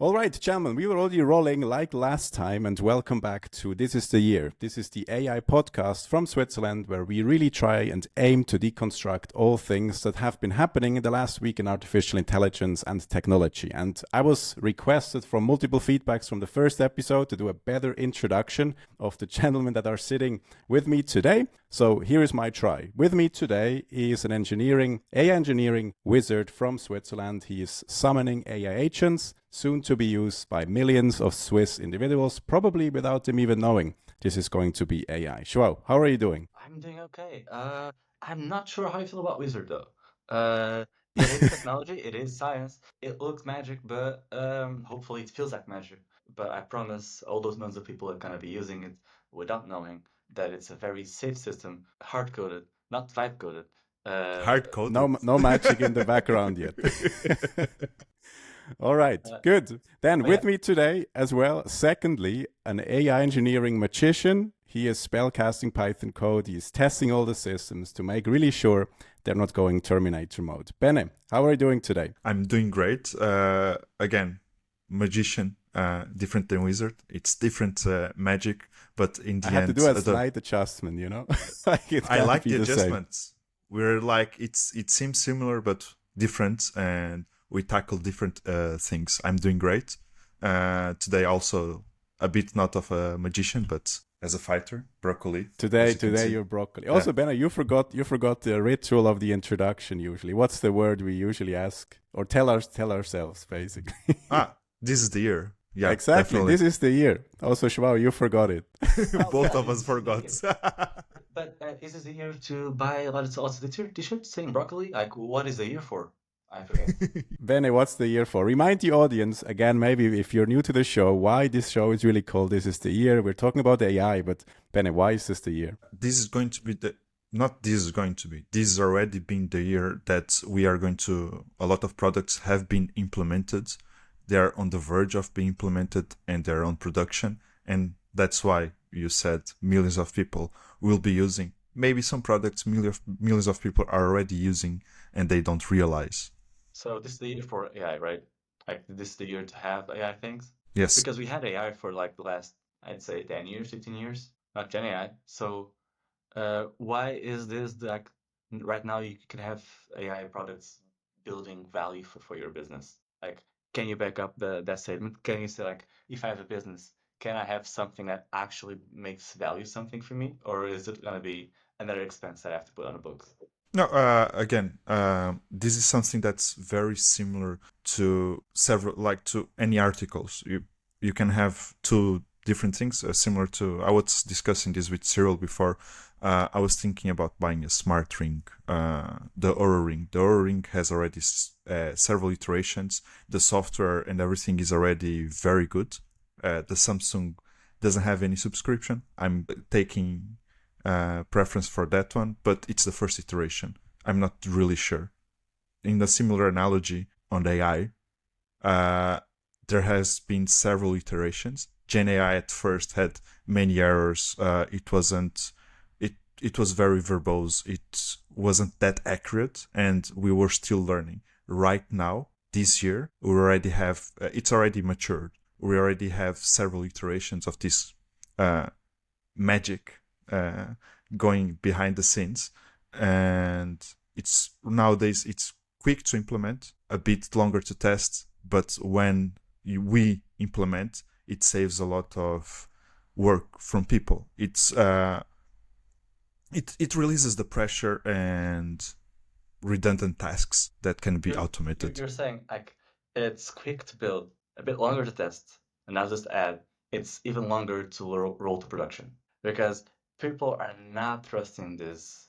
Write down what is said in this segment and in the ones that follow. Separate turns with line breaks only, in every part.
All right, gentlemen, we were already rolling like last time, and welcome back to This is the Year. This is the AI podcast from Switzerland, where we really try and aim to deconstruct all things that have been happening in the last week in artificial intelligence and technology. And I was requested from multiple feedbacks from the first episode to do a better introduction of the gentlemen that are sitting with me today. So here is my try. With me today is an AI engineering wizard from Switzerland. He is summoning AI agents, soon to be used by millions of Swiss individuals, probably without them even knowing this is going to be AI. João, how are you doing?
I'm doing okay. I'm not sure how I feel about Wizard though. It is technology, it is science, it looks magic, but hopefully it feels like magic. But I promise all those millions of people are gonna be using it without knowing that it's a very safe system, hard coded, not vibe coded. Uh,
Hard coded.
No magic in the background yet. All right,
uh,
good. Then
but yeah,
with me today as well, secondly, an AI engineering magician. He is spellcasting Python code. He is testing all the systems to make really sure they're not going Terminator mode. Bene, how are you doing today?
I'm doing great. Again, magician, different than wizard. It's different magic, but in
I
the
had to
end,
do a slight adjustment, like it
I
can't
like
be
the
the same.
adjustments. We're like it seems similar but different, and we tackle different things. I'm doing great. Today also a bit not of a magician, but as a fighter, broccoli. As you can
Today
see.
you're broccoli.
Yeah.
Also, Bene, you forgot the ritual of the introduction usually. What's the word we usually ask or tell ourselves basically?
This is the year. Yeah,
Exactly.
definitely.
This is the year. Also, João, you forgot it.
oh
Both
yeah,
of
this
us
is the
forgot.
year. But is this the year to buy a lot of lots of t-shirts saying broccoli? Like, what is the year for? I forget.
Bene, what's the year for? Remind the audience, again, maybe if you're new to the show, why this show is really called This is the Year. We're talking about AI, but Bene, why is this the year?
This is going to be this has already been the year that we are going to, a lot of products have been implemented. They are on the verge of being implemented and they're on production. And that's why you said millions of people will be using. Maybe some products millions of people are already using and they don't realize.
So this is the year for AI, right? Like this is the year to have AI things?
Yes.
Because we had AI for like the last, I'd say 10 years, 15 years, not Gen AI. So why is this like right now you can have AI products building value for your business? Like, can you back up that statement? Can you say like, if I have a business, can I have something that actually makes value something for me? Or is it gonna be another expense that I have to put on the books?
No, again, this is something that's very similar to several, like to any articles. You can have two different things similar to. I was discussing this with Cyril before. I was thinking about buying a smart ring, the Aura ring. The Aura ring has already several iterations. The software and everything is already very good. The Samsung doesn't have any subscription. I'm taking preference for that one, but it's the first iteration. I'm not really sure. In a similar analogy on AI, there has been several iterations. Gen AI at first had many errors. It was very verbose. It wasn't that accurate, and we were still learning. Right now, this year, we already have it's already matured. We already have several iterations of this magic going behind the scenes, and it's nowadays it's quick to implement, a bit longer to test, but when we implement, it saves a lot of work from people. It releases the pressure and redundant tasks that can be automated.
You're saying like it's quick to build, a bit longer to test, and I'll just add it's even longer to roll to production because people are not trusting these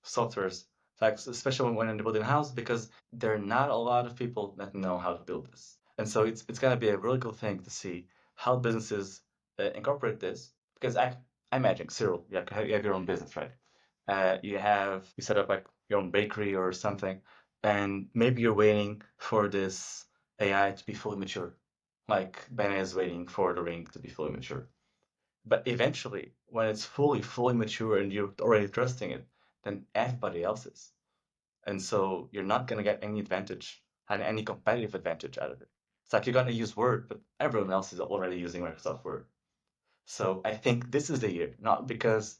softwares, like especially when they're building a house, because there are not a lot of people that know how to build this, and so it's gonna be a really cool thing to see how businesses incorporate this. Because I imagine Cyril, you have your own business, right? You set up like your own bakery or something, and maybe you're waiting for this AI to be fully mature, like Ben is waiting for the ring to be fully mature. But eventually, when it's fully mature and you're already trusting it, then everybody else is. And so you're not gonna get any advantage and any competitive advantage out of it. It's like you're going to use Word, but everyone else is already using Microsoft Word. So I think this is the year, not because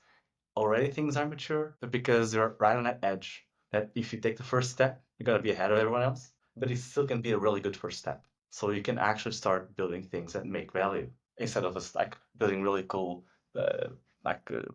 already things are mature, but because you're right on that edge that if you take the first step, you're going to be ahead of everyone else, but it still can be a really good first step. So you can actually start building things that make value instead of just like building really cool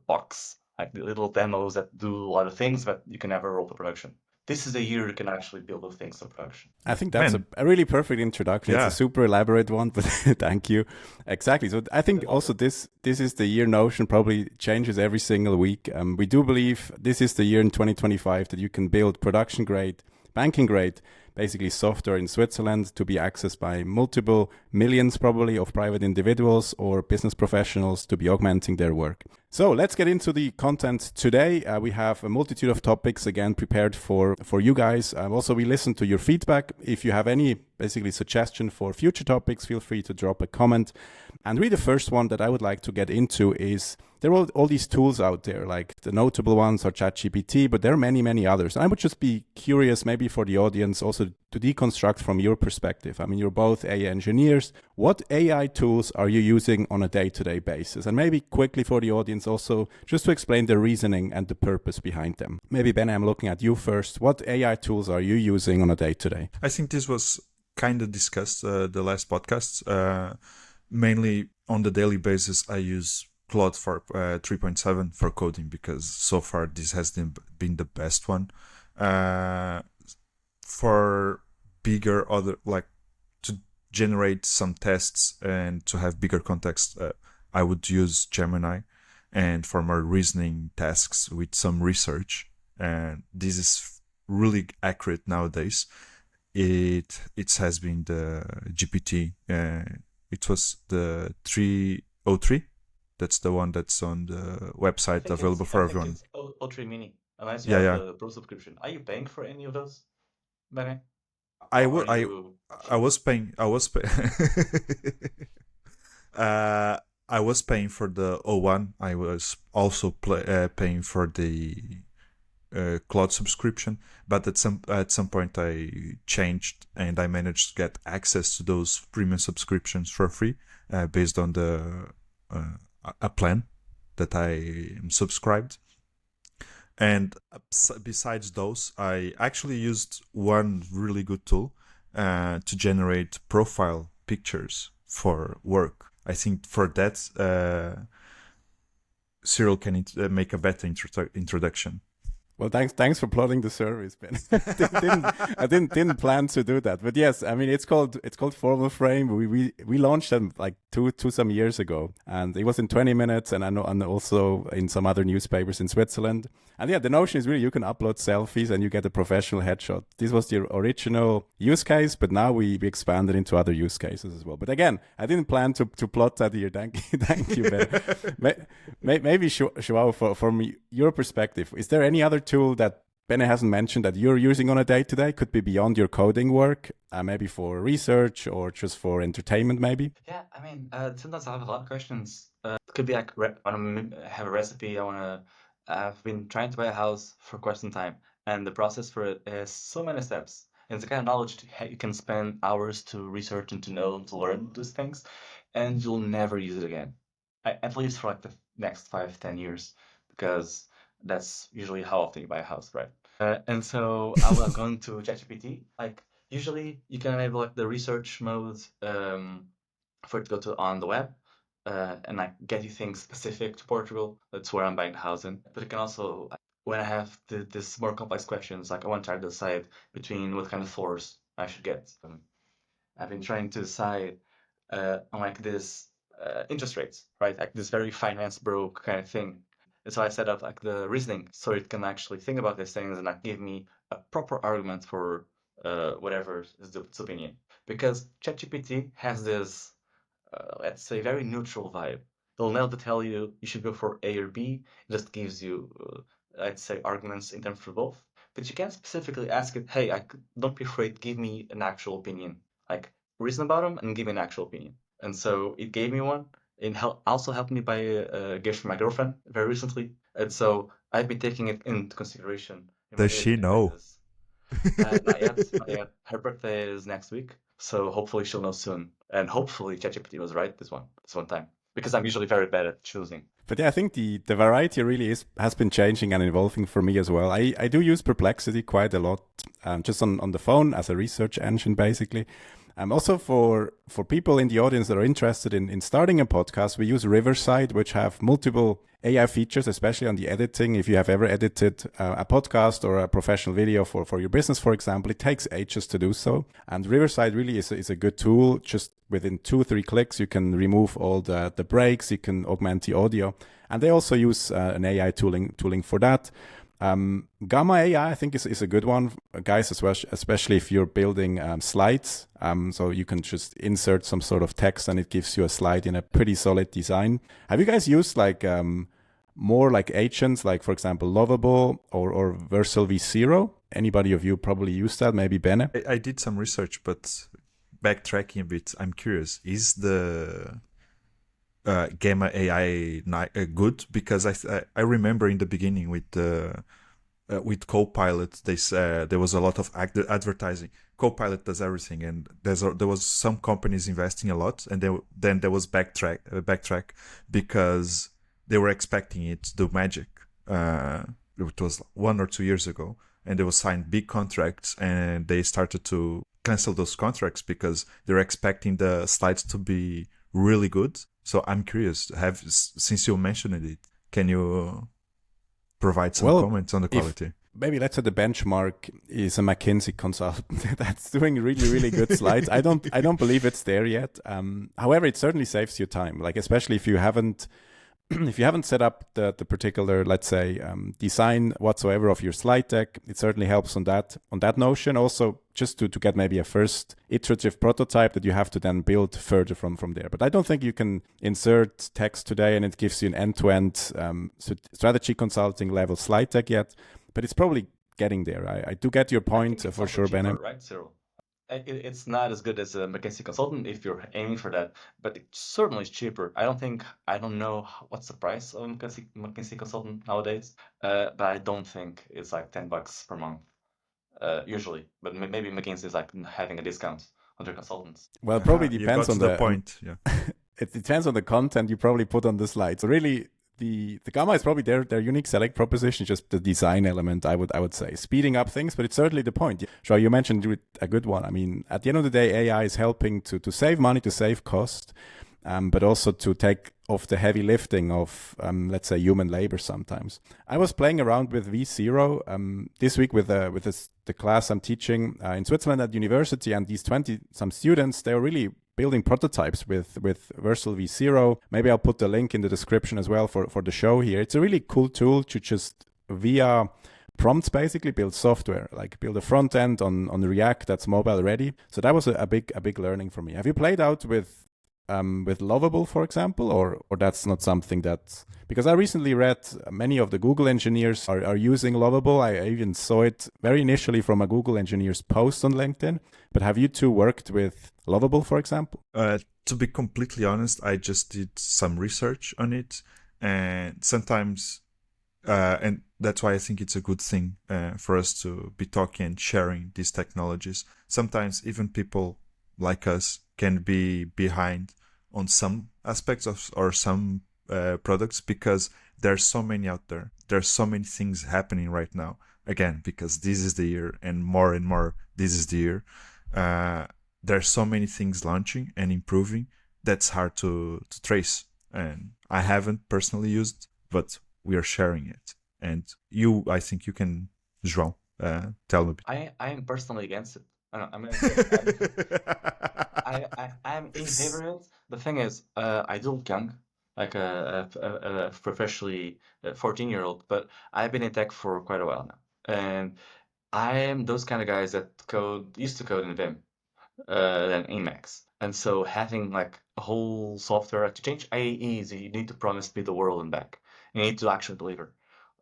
box, like the little demos that do a lot of things, but you can never roll to production. This is the year you can actually build those things to production.
I think that's
Man,
a really perfect introduction. It's a
yeah,
super elaborate one, but thank you. Exactly. So I think also this is the year Notion probably changes every single week. We do believe this is the year in 2025 that you can build production grade, banking grade, basically software in Switzerland to be accessed by multiple millions probably of private individuals or business professionals to be augmenting their work. So let's get into the content today. We have a multitude of topics again prepared for you guys. Also, we listen to your feedback. If you have any basically suggestion for future topics, feel free to drop a comment. And really the first one that I would like to get into is there are all these tools out there, like the notable ones are ChatGPT, but there are many, many others. And I would just be curious, maybe for the audience, also to deconstruct from your perspective. I mean, you're both AI engineers. What AI tools are you using on a day-to-day basis? And maybe quickly for the audience also, just to explain the reasoning and the purpose behind them. Maybe, Ben, I'm looking at you first. What AI tools are you using on a day-to-day?
I think this was kind of discussed the last podcast. Mainly on the daily basis, I use Claude for 3.7 for coding because so far this has been the best one. For bigger other, like to generate some tests and to have bigger context, I would use Gemini, and for more reasoning tasks with some research. And this is really accurate nowadays. It has been the GPT. It was the 303. That's the one that's on the website available for everyone.
It's O3 Mini, unless you
Yeah,
have
yeah.
the Pro subscription. Are you paying for any of those, Benny?
I
Or
was
are you
I was paying I was paying for the O1. I was also paying for the cloud subscription, but at some point I changed and I managed to get access to those premium subscriptions for free, based on the a plan that I am subscribed. And besides those, I actually used one really good tool to generate profile pictures for work. I think for that, Cyril can make a better introduction.
Well, thanks for plotting the service, Ben. I didn't plan to do that, but yes, I mean it's called Formal Frame. We launched them like two some years ago, and it was in 20 minutes, and I know, and also in some other newspapers in Switzerland. And yeah, the notion is really you can upload selfies and you get a professional headshot. This was the original use case, but now we expanded into other use cases as well. But again, I didn't plan to plot that here. Thank you, Ben. Maybe Joao, from your perspective, is there any other tool that Bene hasn't mentioned that you're using on a day-to-day? Could be beyond your coding work, maybe for research or just for entertainment, maybe?
Yeah, I mean, sometimes I have a lot of questions. It could be like, I want to have a recipe. I've been trying to buy a house for quite some time, and the process for it is so many steps. And it's the kind of knowledge you can spend hours to research and to know and to learn these things, and you'll never use it again. At least for like the next 5-10 years, because that's usually how often you buy a house, right? And so I was going to ChatGPT. Like usually you can enable like the research mode for it to go to on the web and like get you things specific to Portugal. That's where I'm buying the house in. But it can also when I have this more complex questions, like I want to try to decide between what kind of floors I should get. I've been trying to decide on like this interest rates, right? Like this very finance bro kind of thing. And so I set up like the reasoning so it can actually think about these things and like give me a proper argument for whatever is its opinion. Because ChatGPT has this, let's say, very neutral vibe. It'll never tell you should go for A or B. It just gives you, I'd say, arguments in terms for both. But you can specifically ask it, hey, don't be afraid, give me an actual opinion. Like, reason about them and give me an actual opinion. And so it gave me one. It also helped me buy a gift for my girlfriend very recently. And so I've been taking it into consideration.
Does she know?
Not yet. Her birthday is next week. So hopefully she'll know soon. And hopefully ChatGPT was right this one time. Because I'm usually very bad at choosing.
But yeah, I think the variety really has been changing and evolving for me as well. I do use Perplexity quite a lot, just on the phone as a research engine, basically. Also for people in the audience that are interested in starting a podcast, we use Riverside, which have multiple AI features, especially on the editing. If you have ever edited a podcast or a professional video for your business, for example, it takes ages to do so. And Riverside really is a good tool. Just within 2-3 clicks, you can remove all the breaks, you can augment the audio. And they also use an AI tooling for that. Gamma AI, I think, is a good one, guys, especially if you're building slides. So you can just insert some sort of text and it gives you a slide in a pretty solid design. Have you guys used like more like agents, like for example, Lovable or Vercel v0? Anybody of you probably used that? Maybe Bene?
I did some research, but backtracking a bit, I'm curious. Is the Gamma AI good? Because I remember in the beginning with Copilot, they said there was a lot of advertising. Copilot does everything, and there was some companies investing a lot, and then there was backtrack because they were expecting it to do magic. It was 1 or 2 years ago, and they were signed big contracts, and they started to cancel those contracts because they're expecting the slides to be really good. So I'm curious, since you mentioned it, can you provide some comments on the quality?
Maybe let's say the benchmark is a McKinsey consultant that's doing really, really good slides. I don't believe it's there yet. However, it certainly saves you time, like especially if you haven't set up the particular, let's say, design whatsoever of your slide deck. It certainly helps on that notion. Also, just to get maybe a first iterative prototype that you have to then build further from there. But I don't think you can insert text today and it gives you an end-to-end strategy consulting level slide deck yet. But it's probably getting there. I do get your point for sure, Ben.
Right, Cyril? It's not as good as a McKinsey consultant if you're aiming for that, but it certainly is cheaper. I don't know what's the price of a McKinsey consultant nowadays, but I don't think it's like $10 per month, usually. But maybe McKinsey is like having a discount on their consultants.
Well, it probably depends on the
point. Yeah,
it depends on the content you probably put on the slide. So really, the Gamma is probably their unique selling proposition, just the design element, I would say. Speeding up things, but it's certainly the point. Sure, you mentioned a good one. I mean, at the end of the day, AI is helping to save money, to save cost, but also to take off the heavy lifting of, let's say, human labor sometimes. I was playing around with V0 this week with the class I'm teaching in Switzerland at university, and these 20-some students, they were really building prototypes with Vercel v0. Maybe I'll put the link in the description as well for the show here. It's a really cool tool to just via prompts basically build software, like build a front end on React that's mobile ready. So that was a big learning for me. Have you played out with Lovable, for example, or that's not something that, because I recently read many of the Google engineers are using Lovable. I even saw it very initially from a Google engineer's post on LinkedIn. But have you two worked with Lovable, for example?
To be completely honest, I just did some research on it, and sometimes, and that's why I think it's a good thing for us to be talking and sharing these technologies. Sometimes even people like us can be behind on some aspects of or some products because there's so many out there. There's so many things happening right now. Again, because this is the year, and more this is the year. There's so many things launching and improving that's hard to trace. And I haven't personally used, but we are sharing it. And I think you can, João, tell me.
I am personally against it. I'm in favor of it. The thing is, I do look young, like a professionally 14-year-old, but I've been in tech for quite a while now, and I am those kind of guys that used to code in Vim, than Emacs, and so having like a whole software to change IE is you need to promise me the world and back. You need to actually deliver,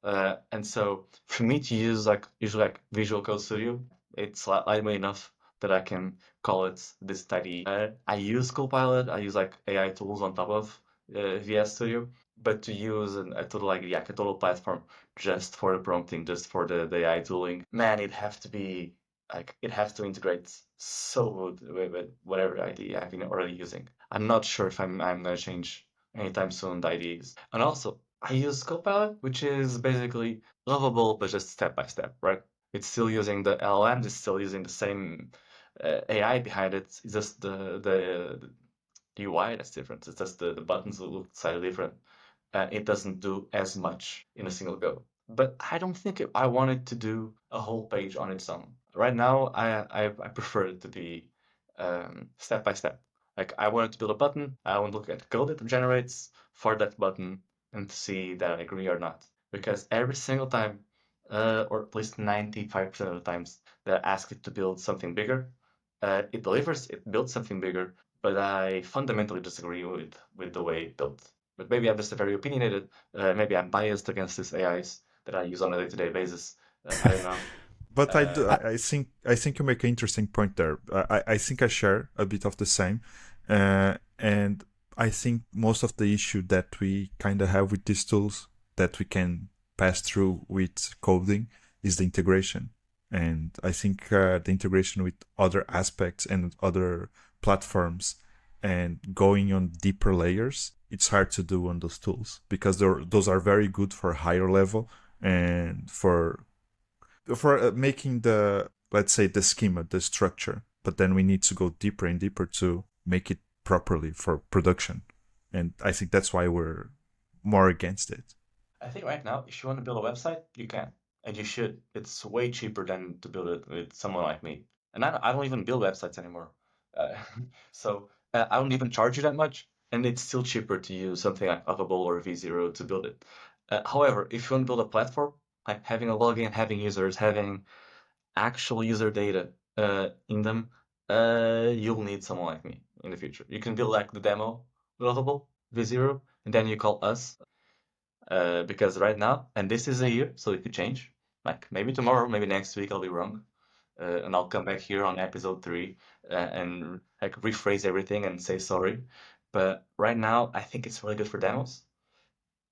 and so for me to use usually Visual Code Studio, it's lightweight enough that I can call it this tidy. I use Copilot, I use like AI tools on top of VS Studio, but to use a total platform just for the prompting, just for the AI tooling, man, it'd have to be like it has to integrate so good with whatever IDE I've been already using. I'm not sure if I'm gonna change anytime soon the IDEs. And also, I use Copilot, which is basically Lovable, but just step by step, right? It's still using the LLM, it's still using the same AI behind it. It's just the UI that's different. It's just the buttons look slightly different. It doesn't do as much in a single go. But I don't think I wanted to do a whole page on its own. Right now, I prefer it to be step by step. Like I wanted to build a button, I want to look at the code it generates for that button and see that I agree or not. Because every single time, or at least 95% of the times that I ask it to build something bigger, it delivers, it builds something bigger, but I fundamentally disagree with the way it built. But maybe I'm just a very opinionated, maybe I'm biased against these AIs that I use on a day-to-day basis. I don't know.
But
Uh,
I think you make an interesting point there. I think I share a bit of the same, and I think most of the issue that we kind of have with these tools that we can pass through with coding is the integration, and I think the integration with other aspects and other platforms and going on deeper layers, it's hard to do on those tools because those are very good for higher level and for making the, let's say, the schema, the structure, but then we need to go deeper and deeper to make it properly for production, and I think that's why we're more against it.
I think right now, if you want to build a website, you can, and you should. It's way cheaper than to build it with someone like me. And I don't even build websites anymore. Uh, so I don't even charge you that much, and it's still cheaper to use something like Lovable or V0 to build it. However, if you want to build a platform, like having a login, having users, having actual user data in them, you'll need someone like me in the future. You can build like the demo Lovable V0, and then you call us because right now, and this is a year, so it could change. Like maybe tomorrow, maybe next week, I'll be wrong, and I'll come back here on episode 3 and like rephrase everything and say sorry. But right now, I think it's really good for demos,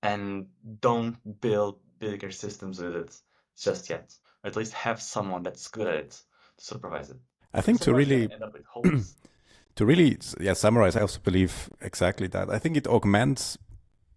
and don't build bigger systems with it just yet. Or at least have someone that's good at it to supervise it.
I think
Because otherwise, you're gonna end up with holes.
to really summarize, I also believe exactly that. I think it augments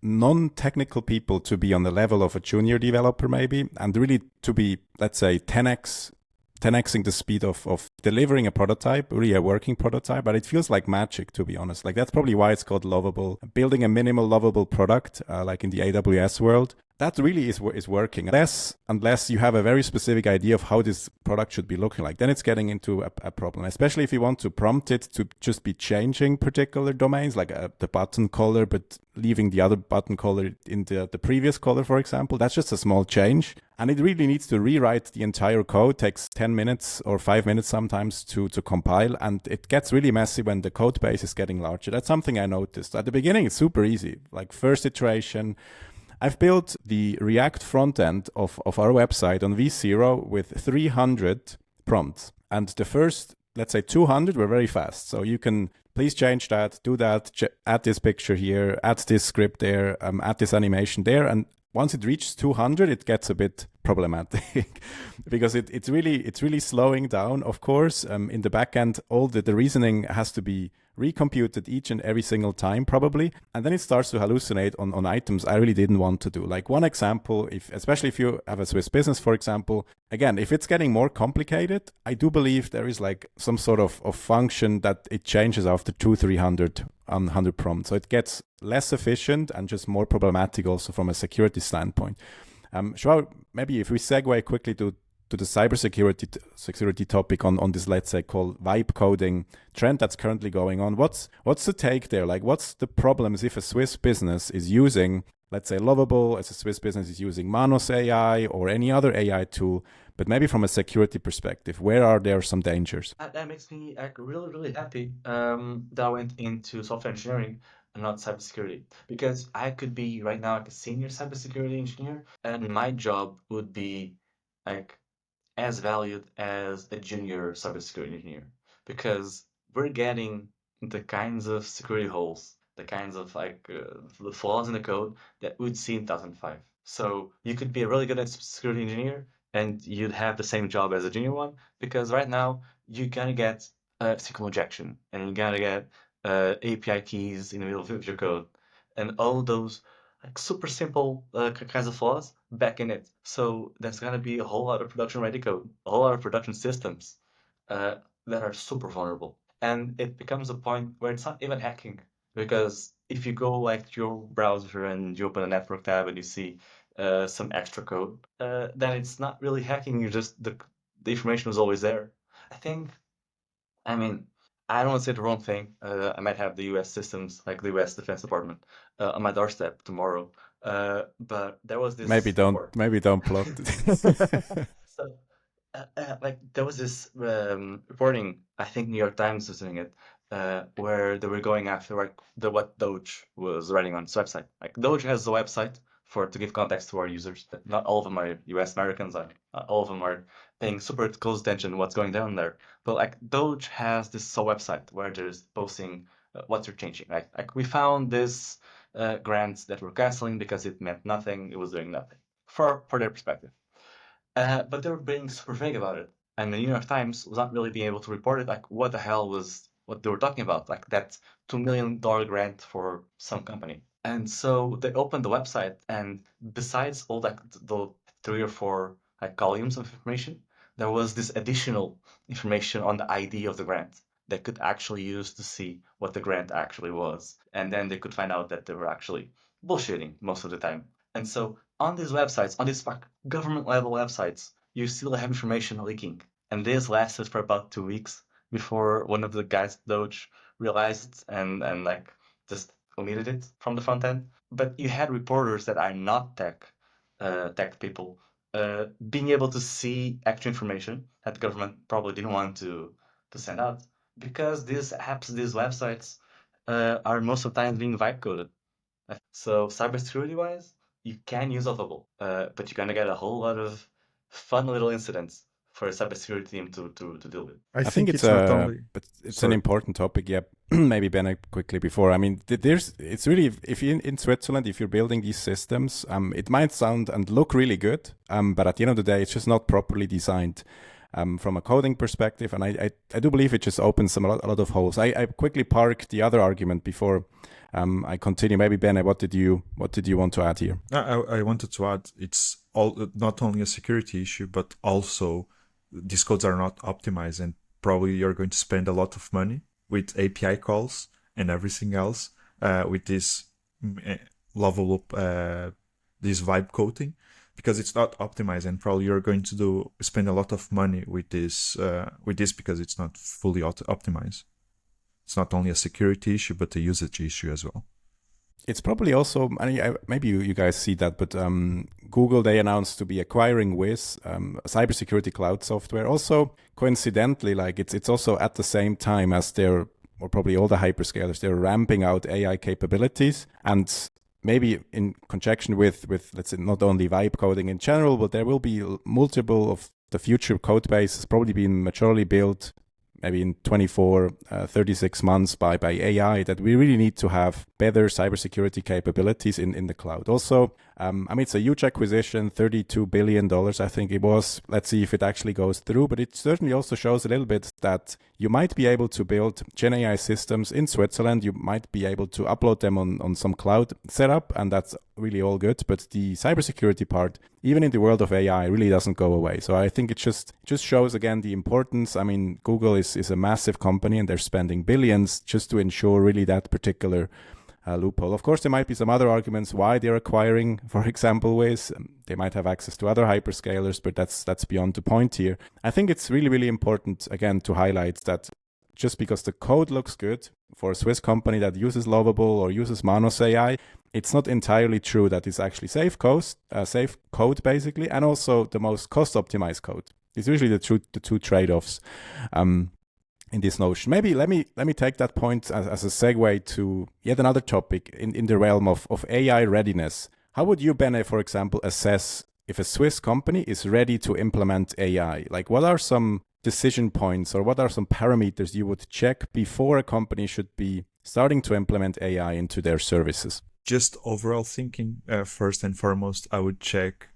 non-technical people to be on the level of a junior developer maybe, and really to be, let's say, 10xing the speed of delivering a prototype, really a working prototype, but it feels like magic, to be honest. Like that's probably why it's called Lovable. Building a minimal lovable product, like in the AWS world, that really is working. Unless you have a very specific idea of how this product should be looking like, then it's getting into a problem, especially if you want to prompt it to just be changing particular domains, like the button color, but leaving the other button color in the previous color, for example. That's just a small change. And it really needs to rewrite the entire code. It takes 10 minutes or 5 minutes sometimes to compile. And it gets really messy when the code base is getting larger. That's something I noticed. At the beginning, it's super easy. Like first iteration, I've built the React front end of our website on V0 with 300 prompts. And the first, let's say 200 were very fast. So you can please change that, do that, add this picture here, add this script there, add this animation there. And once it reaches 200, it gets a bit problematic because it's really slowing down. Of course, in the backend, all the reasoning has to be recomputed each and every single time probably, and then it starts to hallucinate on items I really didn't want to do. Like one example, especially if you have a Swiss business, for example, again, if it's getting more complicated, I do believe there is like some sort of function that it changes after 200-300 100 prompts, so it gets less efficient and just more problematic also from a security standpoint. Joao, maybe if we segue quickly to the cybersecurity topic on this, let's say, called vibe coding trend that's currently going on. What's the take there? Like, what's the problems if a Swiss business is using, let's say, Lovable, as a Swiss business is using Manus AI or any other AI tool, but maybe from a security perspective, where are there some dangers?
That makes me really, really happy that I went into software engineering and not cybersecurity, because I could be right now like a senior cybersecurity engineer, and my job would be like as valued as a junior cybersecurity engineer, because we're getting the kinds of security holes, the kinds of like the flaws in the code that we'd see in 2005. So you could be a really good security engineer and you'd have the same job as a junior one, because right now you're gonna get SQL injection, and you're gonna get API keys in the middle of your code, and all those like super simple kinds of flaws back in it. So there's gonna be a whole lot of production ready code, a whole lot of production systems uh, that are super vulnerable, and it becomes a point where it's not even hacking, because if you go like to your browser and you open a network tab and you see some extra code, then it's not really hacking. You just the information was always there. I think. I mean, I don't want to say the wrong thing. I might have the U.S. systems, like the U.S. Defense Department, on my doorstep tomorrow. But there was
Maybe
this
don't
report.
maybe don't plot it.
So, like there was this reporting. I think New York Times was doing it, where they were going after like what Doge was writing on its website. Like Doge has a website for to give context to our users. Not all of them are U.S. Americans. All of them are paying super close attention to what's going down there. But like Doge has this website where there's posting what they're changing. Like we found this grants that were canceling because it meant nothing. It was doing nothing for their perspective. But they were being super vague about it. And the New York Times was not really being able to report it. Like, what the hell was what they were talking about? Like that $2 million grant for some company. And so they opened the website, and besides all like the 3 or 4 like columns of information, there was this additional information on the ID of the grant they could actually use to see what the grant actually was. And then they could find out that they were actually bullshitting most of the time. And so on these websites, on these government level websites, you still have information leaking. And this lasted for about 2 weeks before one of the guys at Doge realized and like just omitted it from the front end. But you had reporters that are not tech people being able to see actual information that the government probably didn't want to send out, because these apps, these websites are most of the time being vibe coded. So cybersecurity wise, you can use Lovable, but you're gonna get a whole lot of fun little incidents for a cybersecurity team to deal with.
I
I think
think
it's
it's not only.
but it's an
Sorry.
important topic. Yeah, maybe Ben quickly before. I mean, it's really if you in Switzerland, if you're building these systems, it might sound and look really good, but at the end of the day, it's just not properly designed. From a coding perspective, and I do believe it just opens a lot of holes. I quickly park the other argument before I continue. Maybe Ben, what did you want to add here?
I wanted to add it's all not only a security issue, but also these codes are not optimized, and probably you're going to spend a lot of money with API calls and everything else with this lovable this vibe coding, because it's not optimized, and probably you're going to spend a lot of money with this because it's not fully optimized. It's not only a security issue, but a usage issue as well.
It's probably also, maybe you guys see that, but Google, they announced to be acquiring Wiz, cybersecurity cloud software. Also, coincidentally, like it's also at the same time as or probably all the hyperscalers, they're ramping out AI capabilities, and maybe in conjunction with let's say not only vibe coding in general, but there will be multiple of the future code bases probably being maturely built maybe in 24, 36 months by AI, that we really need to have better cybersecurity capabilities in the cloud. Also, I mean, it's a huge acquisition, $32 billion, I think it was. Let's see if it actually goes through, but it certainly also shows a little bit that you might be able to build Gen AI systems in Switzerland. You might be able to upload them on some cloud setup, and that's really all good. But the cybersecurity part, even in the world of AI, really doesn't go away. So I think it just shows again the importance. I mean, Google is a massive company, and they're spending billions just to ensure really that particular loophole. Of course, there might be some other arguments why they're acquiring, for example, Wiz. They might have access to other hyperscalers, but that's beyond the point here. I think it's really, really important, again, to highlight that just because the code looks good for a Swiss company that uses Lovable or uses Manus AI, it's not entirely true that it's actually safe code basically, and also the most cost-optimized code. It's usually the two trade-offs. In this notion. Maybe let me take that point as a segue to yet another topic in the realm of AI readiness. How would you, Bene, for example, assess if a Swiss company is ready to implement AI? Like, what are some decision points or what are some parameters you would check before a company should be starting to implement AI into their services?
Just overall thinking, first and foremost, I would check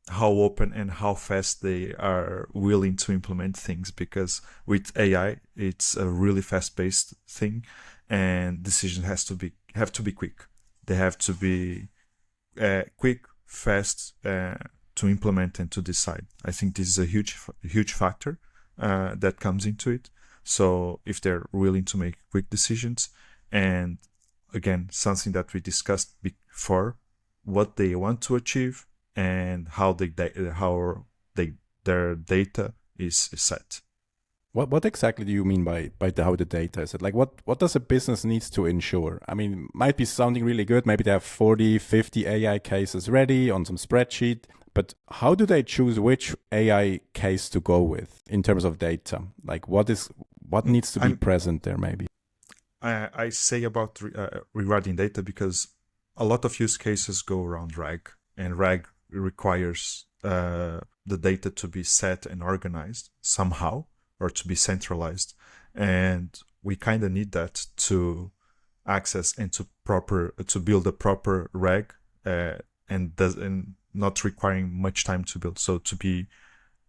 how open and how fast they are willing to implement things, because with AI it's a really fast-paced thing, and decisions have to be quick. They have to be quick, fast, to implement and to decide. I think this is a huge factor that comes into it. So if they're willing to make quick decisions, and again, something that we discussed before, what they want to achieve and how their data is set.
What exactly do you mean by how the data is? It like what does a business needs to ensure? I mean, might be sounding really good. Maybe they have 40, 50 AI cases ready on some spreadsheet, but how do they choose which AI case to go with in terms of data? Like what needs to be present there maybe?
I say about regarding data because a lot of use cases go around RAG, and RAG requires the data to be set and organized somehow, or to be centralized, and we kind of need that to access and to build a proper RAG, and not requiring much time to build, so to be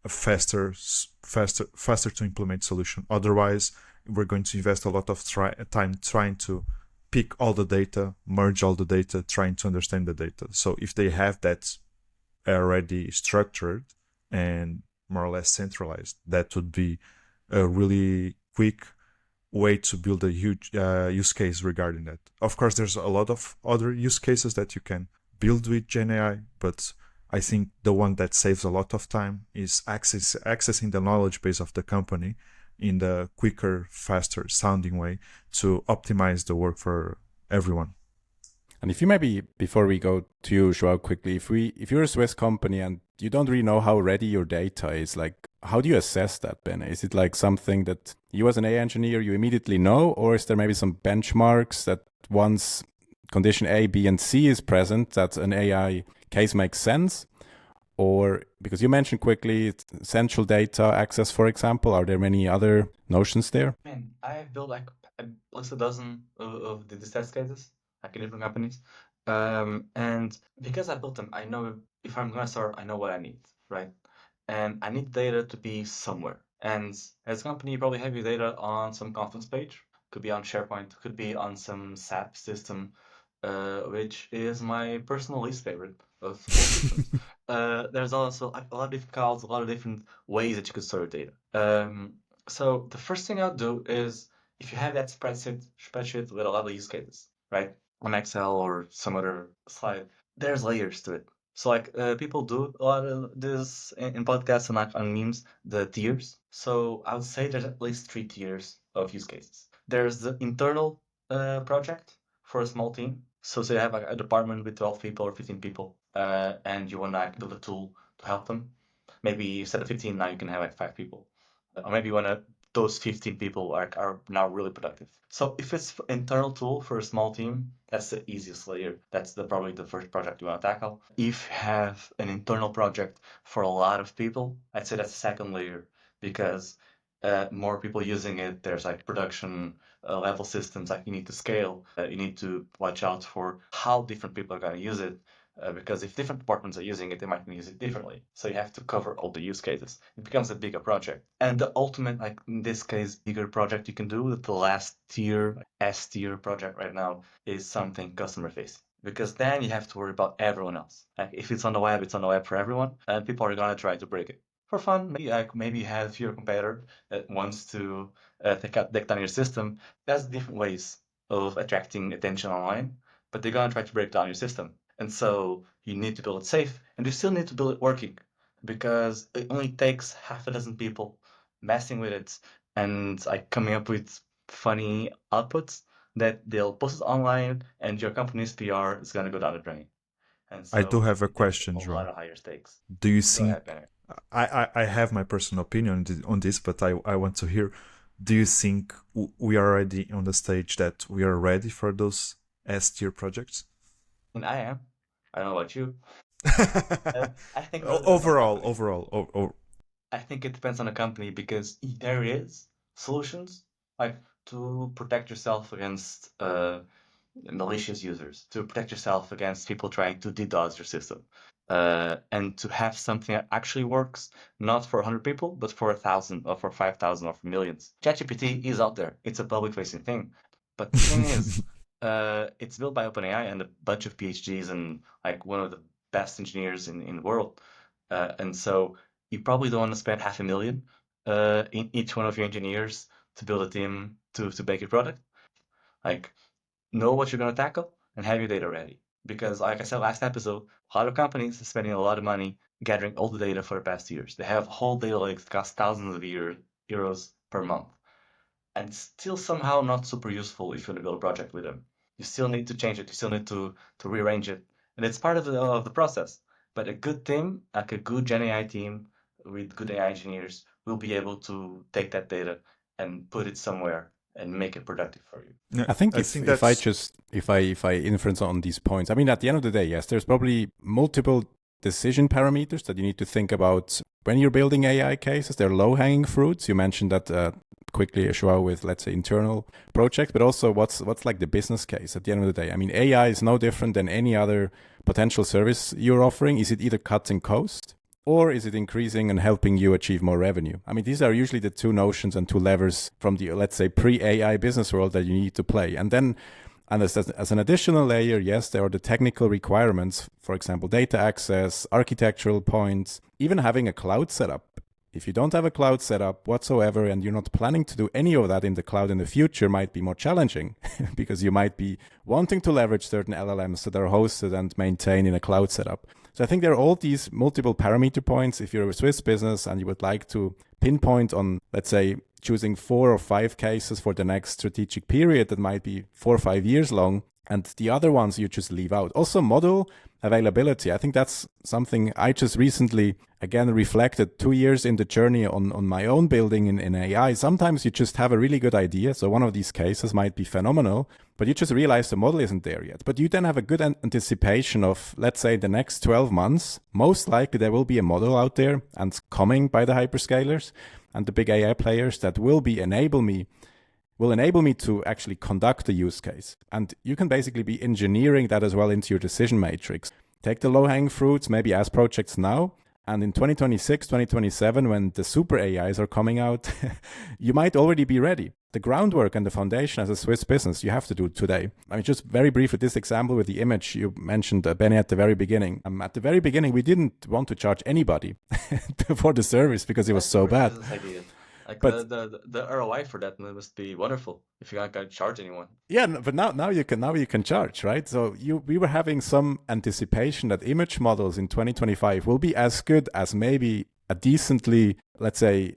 a faster to implement solution. Otherwise, we're going to invest a lot of time trying to pick all the data, merge all the data, trying to understand the data. So if they have that already structured and more or less centralized, that would be a really quick way to build a huge use case regarding that. Of course, there's a lot of other use cases that you can build with GenAI, but I think the one that saves a lot of time is accessing the knowledge base of the company in the quicker, faster sounding way to optimize the work for everyone.
And if you maybe, before we go to you, Joao, quickly, if you're a Swiss company and you don't really know how ready your data is, like how do you assess that, Ben? Is it like something that you as an AI engineer, you immediately know, or is there maybe some benchmarks that once condition A, B, and C is present, that an AI case makes sense? Or because you mentioned quickly central data access, for example, are there many other notions there?
Man, I've built like at least a dozen of these test cases, like in different companies. And because I built them, I know if I'm gonna start, I know what I need, right? And I need data to be somewhere. And as a company, you probably have your data on some conference page, could be on SharePoint, could be on some SAP system, which is my personal least favorite of all systems. There's also a lot of different calls, a lot of different ways that you could store data. So the first thing I'll do is if you have that spreadsheet with a lot of use cases, right? On Excel or some other slide, there's layers to it. So like people do a lot of this in podcasts and like on memes, the tiers. So I would say there's at least 3 tiers of use cases. There's the internal project for a small team. So say you have like a department with 12 people or 15 people, and you want to like, build a tool to help them. Maybe instead of 15, now you can have like 5 people. Or maybe you want to those 15 people are now really productive. So if it's internal tool for a small team, that's the easiest layer. That's probably the first project you want to tackle. If you have an internal project for a lot of people, I'd say that's the second layer because more people using it, there's like production level systems like you need to scale. You need to watch out for how different people are going to use it. Because if different departments are using it, they might use it differently. So you have to cover all the use cases. It becomes a bigger project. And the ultimate, like in this case, bigger project you can do with the last tier, S tier project right now is something customer facing. Because then you have to worry about everyone else. Like if it's on the web, it's on the web for everyone, and people are gonna try to break it for fun. Maybe you have your competitor that wants to take down your system. There's different ways of attracting attention online, but they're gonna try to break down your system. And so you need to build it safe, and you still need to build it working because it only takes half a dozen people messing with it and like coming up with funny outputs that they'll post it online, and your company's PR is gonna go down the drain. And
I do
so
have a
it takes
question,
a lot
João.
of higher stakes.
Do you
Go ahead,
think
Benner.
I have my personal opinion on this, but I want to hear. Do you think we are already on the stage that we are ready for those S tier projects?
And I am. I don't know about you. I think it really depends on the company. I think it depends on the company because there is solutions like to protect yourself against malicious users, to protect yourself against people trying to DDoS your system. and to have something that actually works, not for 100 people, but for 1,000 or for 5,000 or for millions. ChatGPT is out there. It's a public-facing thing. But the thing is, it's built by OpenAI and a bunch of PhDs and like one of the best engineers in the world. And so you probably don't want to spend $500,000 in each one of your engineers to build a team to make your product. Like, know what you're going to tackle and have your data ready. Because, like I said last episode, a lot of companies are spending a lot of money gathering all the data for the past years. They have whole data lakes that cost thousands of euros per month. And still somehow not super useful if you want to build a project with them. You still need to change it. You still need to rearrange it. And it's part of the process. But a good team, like a good Gen AI team with good AI engineers, will be able to take that data and put it somewhere and make it productive for you.
Yeah,
I think if I inference on these points, I mean, at the end of the day, yes, there's probably multiple decision parameters that you need to think about when you're building AI cases. They're low-hanging fruits. You mentioned that quickly, Joao, with, let's say, internal projects, but also what's like the business case at the end of the day. I mean, AI is no different than any other potential service you're offering. Is it either cutting cost, or is it increasing and helping you achieve more revenue? I mean, these are usually the two notions and two levers from the, let's say, pre-AI business world that you need to play. And then, and as an additional layer, yes, there are the technical requirements, for example, data access, architectural points, even having a cloud setup. If you don't have a cloud setup whatsoever and you're not planning to do any of that in the cloud in the future, might be more challenging because you might be wanting to leverage certain LLMs that are hosted and maintained in a cloud setup. So I think there are all these multiple parameter points. If you're a Swiss business and you would like to pinpoint on, let's say, choosing 4 or 5 cases for the next strategic period that might be 4 or 5 years long, and the other ones you just leave out. Also, model availability. I think that's something I just recently, again, reflected 2 years in the journey on my own building in AI. Sometimes you just have a really good idea. So one of these cases might be phenomenal, but you just realize the model isn't there yet. But you then have a good anticipation of, let's say, the next 12 months. Most likely there will be a model out there and coming by the hyperscalers and the big AI players that will enable me to actually conduct a use case. And you can basically be engineering that as well into your decision matrix. Take the low-hanging fruits, maybe as projects now, and in 2026, 2027, when the super AIs are coming out, you might already be ready. The groundwork and the foundation as a Swiss business, you have to do today. I mean, just very briefly, this example with the image you mentioned, Benny, at the very beginning. At the very beginning, we didn't want to charge anybody for the service because it was so bad.
Like, but the ROI for that must be wonderful if you're not going to charge anyone.
Yeah, but now you can charge, right? So we were having some anticipation that image models in 2025 will be as good as maybe a decently, let's say,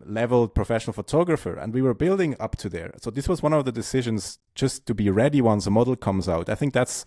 leveled professional photographer, and we were building up to there. So this was one of the decisions, just to be ready once a model comes out. I think that's,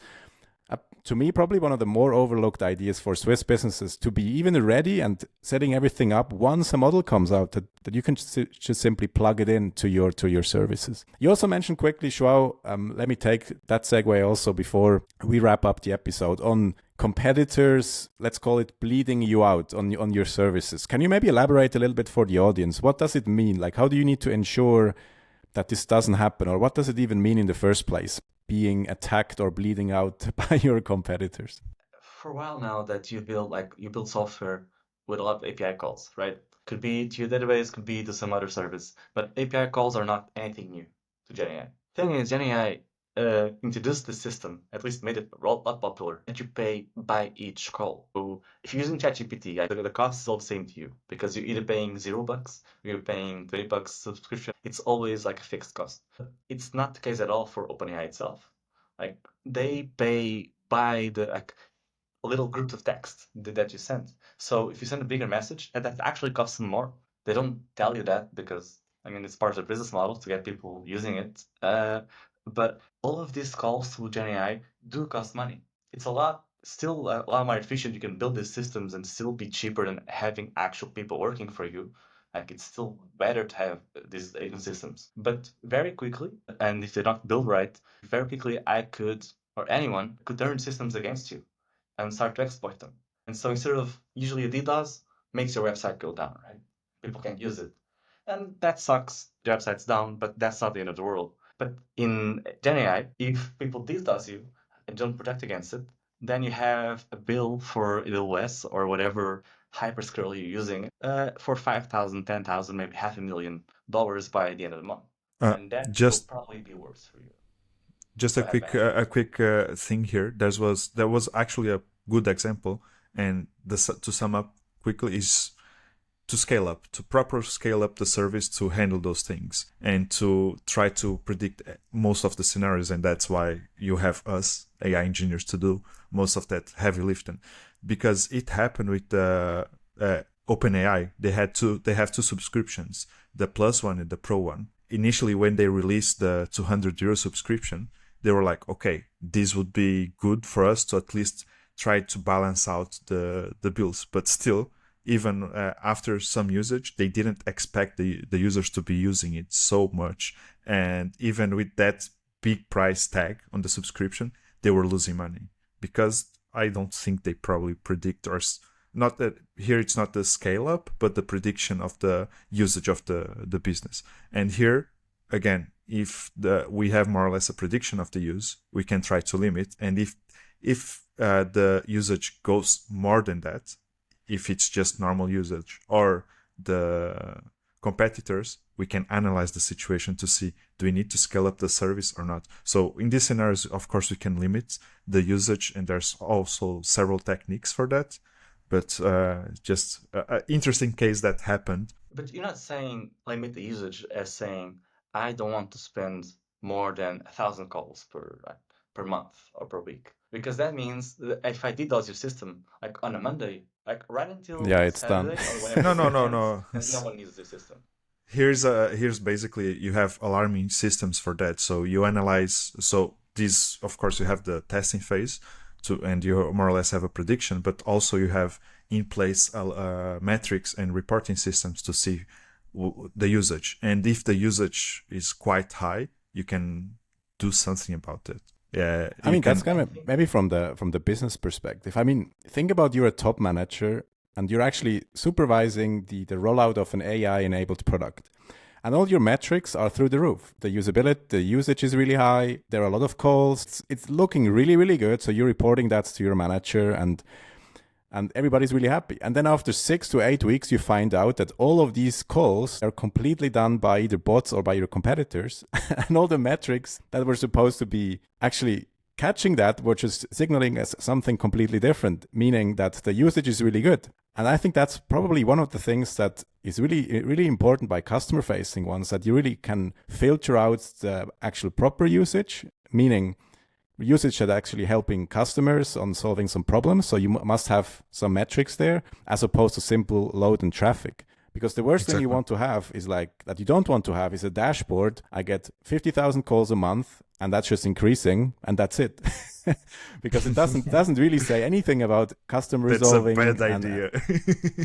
to me, probably one of the more overlooked ideas for Swiss businesses, to be even ready and setting everything up once a model comes out, that you can just simply plug it in to your services. You also mentioned quickly, Joao, let me take that segue also before we wrap up the episode, on competitors, let's call it, bleeding you out on your services. Can you maybe elaborate a little bit for the audience? What does it mean? Like, how do you need to ensure that this doesn't happen? Or what does it even mean in the first place, being attacked or bleeding out by your competitors?
For a while now that you build software with a lot of API calls, right? Could be to your database, could be to some other service, but API calls are not anything new to GenAI. Thing is, GenAI introduced the system, at least made it a lot popular, and you pay by each call. So if you're using ChatGPT, the cost is all the same to you because you're either paying $0 or you're paying $20 subscription. It's always like a fixed cost. It's not the case at all for OpenAI itself. Like, they pay by a little group of text that you send. So if you send a bigger message, and that actually costs them more. They don't tell you that because, I mean, it's part of the business model to get people using it. But all of these calls through GenAI do cost money. It's still a lot more efficient. You can build these systems and still be cheaper than having actual people working for you. Like, it's still better to have these agent systems. But very quickly, and if they're not built right, very quickly I could, or anyone could turn systems against you and start to exploit them. And so instead of usually a DDoS, makes your website go down, right? People can't use it. And that sucks. The website's down, but that's not the end of the world. But in GenAI, if people DDoS you and don't protect against it, then you have a bill for AWS or whatever hyperscaler you're using for 5,000, 10,000, maybe $500,000 by the end of the month.
Uh,
And that will
just
probably be worse for you.
just
Go
a
ahead,
quick
Ben.
thing here. There was actually a good example, and to sum up quickly is to scale up, to proper scale up the service to handle those things and to try to predict most of the scenarios. And that's why you have us AI engineers to do most of that heavy lifting, because it happened with the OpenAI. They have two subscriptions, the Plus one and the Pro one. Initially, when they released the €200 subscription, they were like, okay, this would be good for us to at least try to balance out the bills. But still, even after some usage, they didn't expect the users to be using it so much. And even with that big price tag on the subscription, they were losing money, because I don't think they probably predict, or not that here it's not the scale up, but the prediction of the usage of the business. And here, again, if we have more or less a prediction of the use, we can try to limit. And if the usage goes more than that, if it's just normal usage or the competitors, we can analyze the situation to see, do we need to scale up the service or not? So in these scenarios, of course, we can limit the usage, and there's also several techniques for that. But just an interesting case that happened.
But you're not saying limit the usage as saying, I don't want to spend more than 1,000 calls per month or per week. Because that means that if I DDoS your system, like on a Monday, like right until
it's done.
Saturday or whenever
No.
no one needs the system.
Here's basically, you have alarming systems for that. So you analyze. So these, of course, you have the testing phase, and you more or less have a prediction, but also you have in place metrics and reporting systems to see the usage. And if the usage is quite high, you can do something about it. Yeah,
I mean, that's kind of maybe from the business perspective. I mean, think about, you're a top manager and you're actually supervising the rollout of an AI-enabled product. And all your metrics are through the roof. The usability, the usage is really high. There are a lot of calls. It's looking really, really good. So you're reporting that to your manager, and everybody's really happy. And then after 6 to 8 weeks, you find out that all of these calls are completely done by either bots or by your competitors. And all the metrics that were supposed to be actually catching that were just signaling as something completely different, meaning that the usage is really good. And I think that's probably one of the things that is really, really important by customer-facing ones, that you really can filter out the actual proper usage, meaning usage that actually helping customers on solving some problems. So you must have some metrics there, as opposed to simple load and traffic. Because the worst thing you want to have is that you don't want to have is a dashboard. I get 50,000 calls a month, and that's just increasing, and that's it. Because it doesn't really say anything about customer resolving.
That's a bad idea.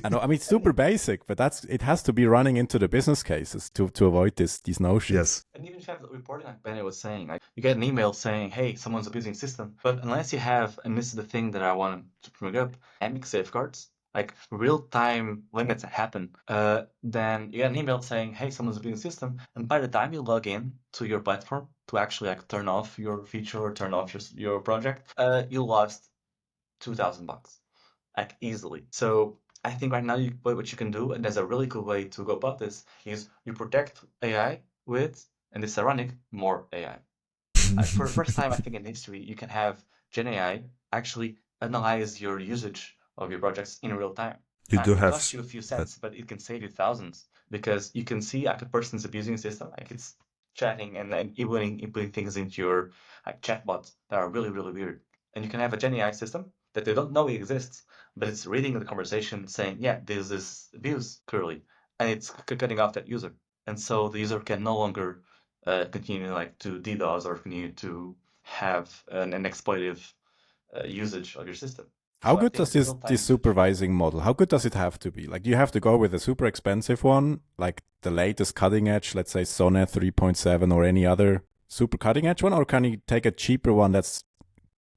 I know. I mean, it's super basic, but it has to be running into the business cases to avoid these notions.
Yes.
And even if you have reporting, like Benny was saying, like you get an email saying, hey, someone's abusing the system. But unless you have, and this is the thing that I want to bring up, AMIC safeguards, like real-time limits happen, then you get an email saying, hey, someone's abusing the system. And by the time you log in to your platform to actually like turn off your feature or turn off your project, you lost $2,000, like easily. So I think right now what you can do, and there's a really cool way to go about this, is you protect AI with, and this is ironic, more AI. For the first time, I think in history, you can have Gen AI actually analyze your usage of your projects in real time.
You do
it
have
costs you a few cents, but it can save you thousands, because you can see like a person's abusing the system, like it's chatting and then inputting things into your like chatbots that are really, really weird. And you can have a Gen AI system that they don't know exists, but it's reading the conversation saying, yeah, there's this abuse clearly, and it's cutting off that user. And so the user can no longer continue like to DDoS or continue to have an exploitative usage of your system.
How good does this supervising model, how good does it have to be? Like, do you have to go with a super expensive one, like the latest cutting edge, let's say Sonnet 3.7 or any other super cutting edge one, or can you take a cheaper one that's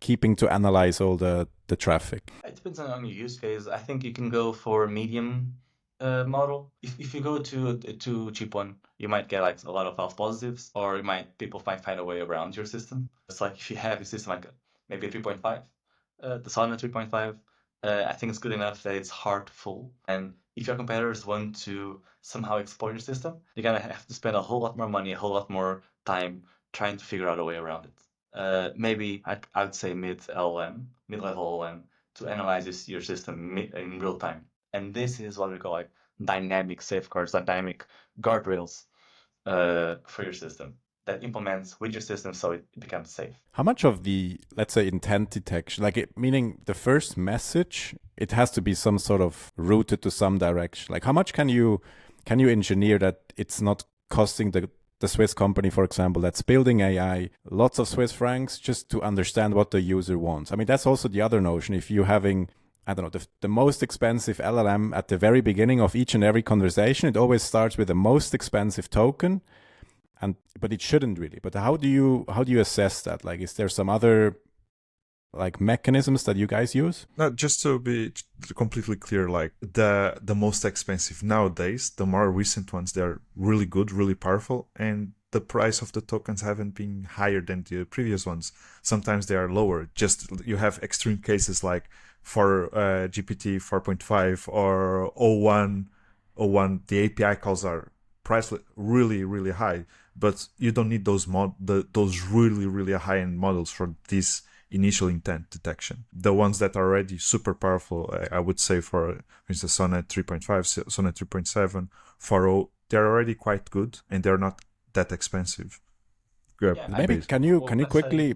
keeping to analyze all the traffic?
It depends on your use case. I think you can go for a medium model. If you go to a too cheap one, you might get like a lot of false positives, or people might find a way around your system. It's like if you have a system like maybe a 3.5, the Sonnet 3.5. I think it's good enough that it's hard to fool. And if your competitors want to somehow exploit your system, you're gonna have to spend a whole lot more money, a whole lot more time trying to figure out a way around it. Maybe I would say mid-level LLM, to analyze your system in real time. And this is what we call like dynamic safeguards, dynamic guardrails for your system that implements with your system so it becomes safe.
How much of the, let's say, intent detection, meaning the first message, it has to be some sort of routed to some direction. Like how much can you engineer that it's not costing the Swiss company, for example, that's building AI, lots of Swiss francs just to understand what the user wants? I mean, that's also the other notion. If you're having, I don't know, the most expensive LLM at the very beginning of each and every conversation, it always starts with the most expensive token. But it shouldn't really. But how do you assess that? Like, is there some other like mechanisms that you guys use?
No, just to be completely clear, like the most expensive nowadays, the more recent ones, they're really good, really powerful, and the price of the tokens haven't been higher than the previous ones. Sometimes they are lower. Just you have extreme cases like for GPT 4.5 or o1, the API calls are priced really, really high. But you don't need those really, really high-end models for this initial intent detection. The ones that are already super powerful, I would say for instance, Sonnet 3.5, Sonnet 3.7, 4.0, they're already quite good and they're not that expensive.
Maybe can you quickly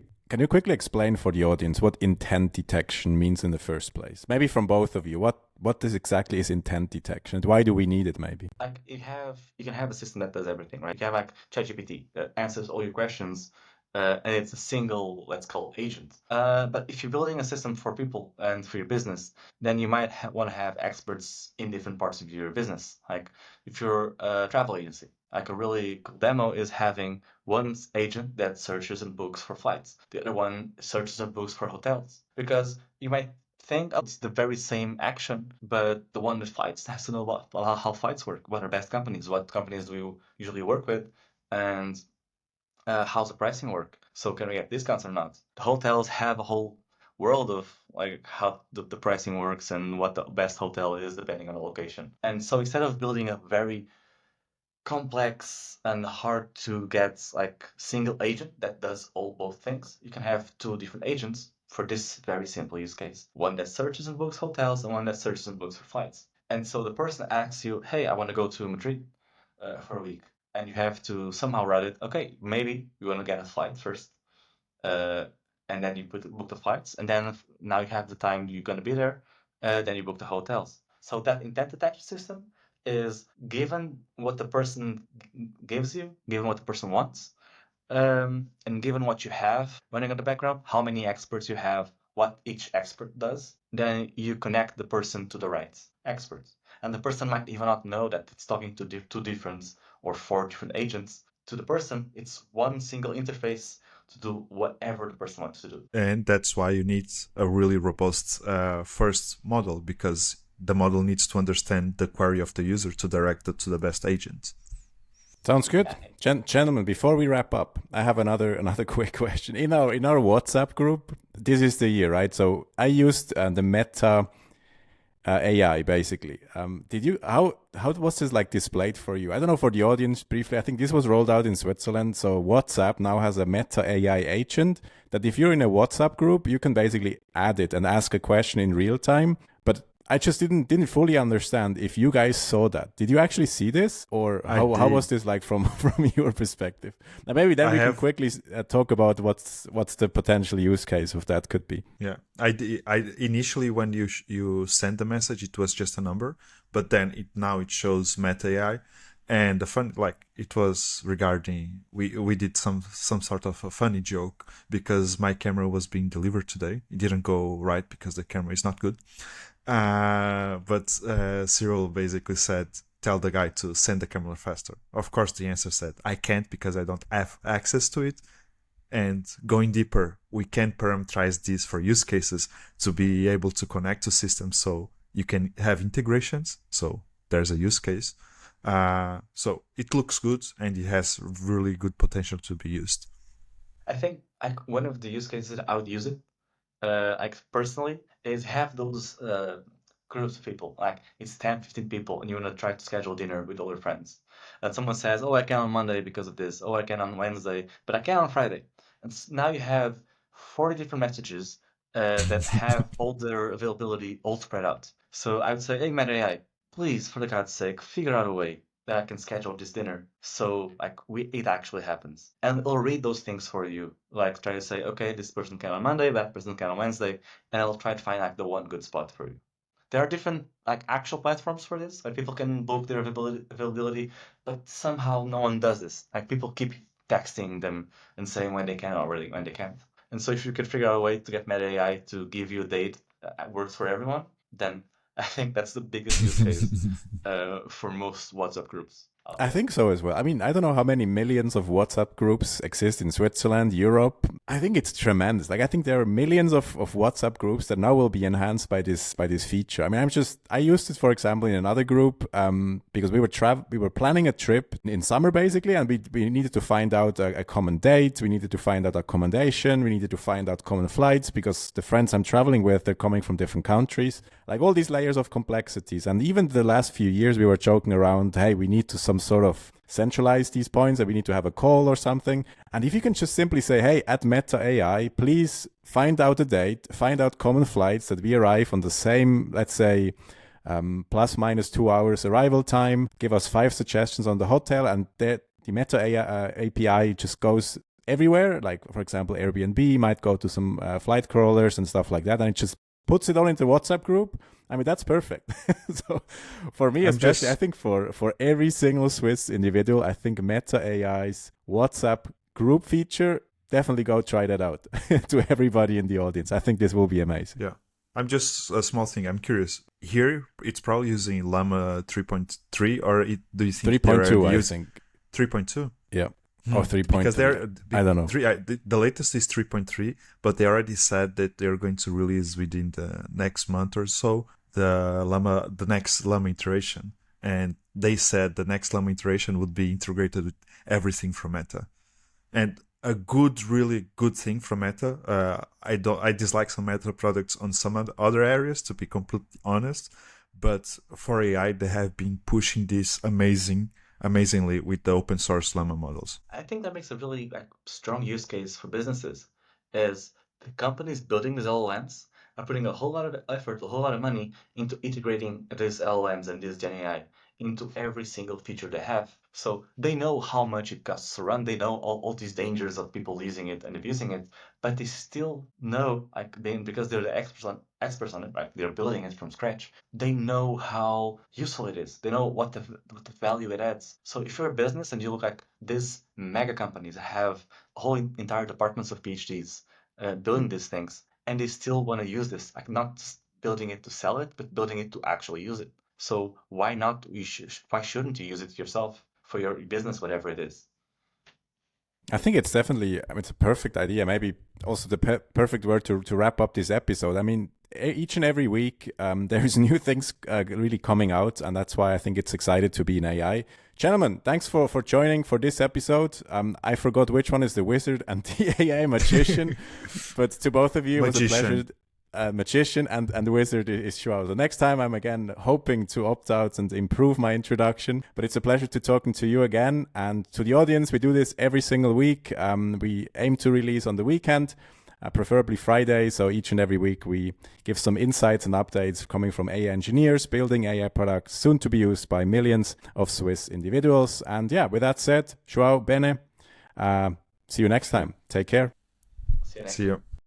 explain for the audience what intent detection means in the first place? Maybe from both of you, what exactly is intent detection and why do we need it? Maybe
like you can have a system that does everything, right? You have like ChatGPT that answers all your questions, and it's a single, let's call it, agent. But if you're building a system for people and for your business, then you might want to have experts in different parts of your business. Like if you're a travel agency, like a really cool demo is having one agent that searches and books for flights. The other one searches and books for hotels. Because you might think it's the very same action, but the one with flights has to know about how flights work, what are best companies, what companies do we usually work with, and how's the pricing work? So can we get discounts or not? The hotels have a whole world of like how the pricing works and what the best hotel is depending on the location. And so instead of building a very complex and hard to get like single agent that does both things, you can have two different agents for this very simple use case. One that searches and books hotels and one that searches and books for flights. And so the person asks you, hey, I want to go to Madrid for a week. And you have to somehow route it. Okay, maybe you want to get a flight first. And then you book the flights. And then now you have the time you're going to be there. Then you book the hotels. So that intent detection system is given what the person gives you, given what the person wants, and given what you have running in the background, how many experts you have, what each expert does, then you connect the person to the right experts. And the person might even not know that it's talking to two different or four different agents. To the person, it's one single interface to do whatever the person wants to do.
And that's why you need a really robust first model, because the model needs to understand the query of the user to direct it to the best agent.
Sounds good. Gentlemen, before we wrap up, I have another quick question. In our WhatsApp group, this is the year, right? So I used the Meta AI basically. How was this like displayed for you? I don't know, for the audience briefly. I think this was rolled out in Switzerland. So WhatsApp now has a Meta AI agent that if you're in a WhatsApp group, you can basically add it and ask a question in real time. But I just didn't fully understand if you guys saw that. Did you actually see this, or how was this like from your perspective? Now maybe then we can quickly talk about what's the potential use case of that could be.
Yeah, I initially when you send the message, it was just a number, but then now it shows Meta AI, and the fun, like, it was regarding we did some sort of a funny joke because my camera was being delivered today. It didn't go right because the camera is not good. But Cyril basically said, tell the guy to send the camera faster. Of course, the answer said, I can't because I don't have access to it. And going deeper, we can parameterize this for use cases to be able to connect to systems so you can have integrations. So there's a use case. So it looks good and it has really good potential to be used.
I think one of the use cases I would use it like personally, is have those groups of people. Like it's 10, 15 people, and you want to try to schedule dinner with all your friends. And someone says, "Oh, I can on Monday because of this. Oh, I can on Wednesday, but I can on Friday." And now you have 40 different messages that have all their availability all spread out. So I would say, "Hey, Meta AI, please, for the God's sake, figure out a way that I can schedule this dinner so like it actually happens." And it'll read those things for you. Like try to say, okay, this person can on Monday, that person can on Wednesday, and it'll try to find like the one good spot for you. There are different like actual platforms for this, where people can book their availability, but somehow no one does this. Like people keep texting them and saying when they can or really when they can't. And so if you could figure out a way to get Meta AI to give you a date that works for everyone, then I think that's the biggest use case for most WhatsApp groups.
I think so as well. I mean, I don't know how many millions of WhatsApp groups exist in Switzerland, Europe. I think it's tremendous. Like, I think there are millions of WhatsApp groups that now will be enhanced by this feature. I mean, I used it, for example, in another group because we were planning a trip in summer basically, and we needed to find out a common date. We needed to find out accommodation. We needed to find out common flights because the friends I'm traveling with, they're coming from different countries. Like all these layers of complexities. And even the last few years, we were joking around, hey, we need to some sort of centralize these points, and we need to have a call or something. And if you can just simply say, hey, at Meta AI, please find out a date, find out common flights that we arrive on the same, let's say, plus minus 2 hours arrival time, give us 5 suggestions on the hotel, and the Meta AI API just goes everywhere. Like, for example, Airbnb might go to some flight crawlers and stuff like that, and it just puts it all into WhatsApp group. I mean, that's perfect. So for me, especially, I think for every single Swiss individual, I think Meta AI's WhatsApp group feature, definitely go try that out to everybody in the audience. I think this will be amazing.
Yeah. I'm just a small thing. I'm curious. Here, it's probably using Llama 3.3, or do you think
3.2, I think.
3.2?
Yeah. Or 3.3.
Because
I don't know.
The latest is 3.3, but they already said that they're going to release within the next month or so the next Llama iteration. And they said the next Llama iteration would be integrated with everything from Meta. And a really good thing from Meta. I dislike some Meta products on some other areas, to be completely honest. But for AI, they have been pushing this amazingly with the open source Llama models.
I think that makes a really strong use case for businesses, is the companies building these LLMs are putting a whole lot of effort, a whole lot of money into integrating these LLMs and this Gen AI into every single feature they have. So they know how much it costs to run. They know all these dangers of people using it and abusing it, but they still know, because they're the experts on it, right? They're building it from scratch. They know how useful it is. They know what the value it adds. So if you're a business and you look like these mega companies have whole entire departments of PhDs building these things, and they still want to use this, like not just building it to sell it, but building it to actually use it. So why not? Why shouldn't you use it yourself for your business, whatever it is?
I think it's definitely, it's a perfect idea. Maybe also the perfect word to wrap up this episode. I mean, each and every week, there's new things really coming out, and that's why I think it's excited to be in AI. Gentlemen, thanks for joining for this episode. I forgot which one is the wizard and the AI magician, but to both of you, it was a pleasure. Magician and the wizard is Joao. The next time I'm again hoping to opt out and improve my introduction, but it's a pleasure to talking to you again. And to the audience, we do this every single week. We aim to release on the weekend, preferably Friday. So each and every week we give some insights and updates coming from AI engineers building AI products soon to be used by millions of Swiss individuals. And yeah, with that said, Joao, Bene, see you next time. Take care.
See you next
See you.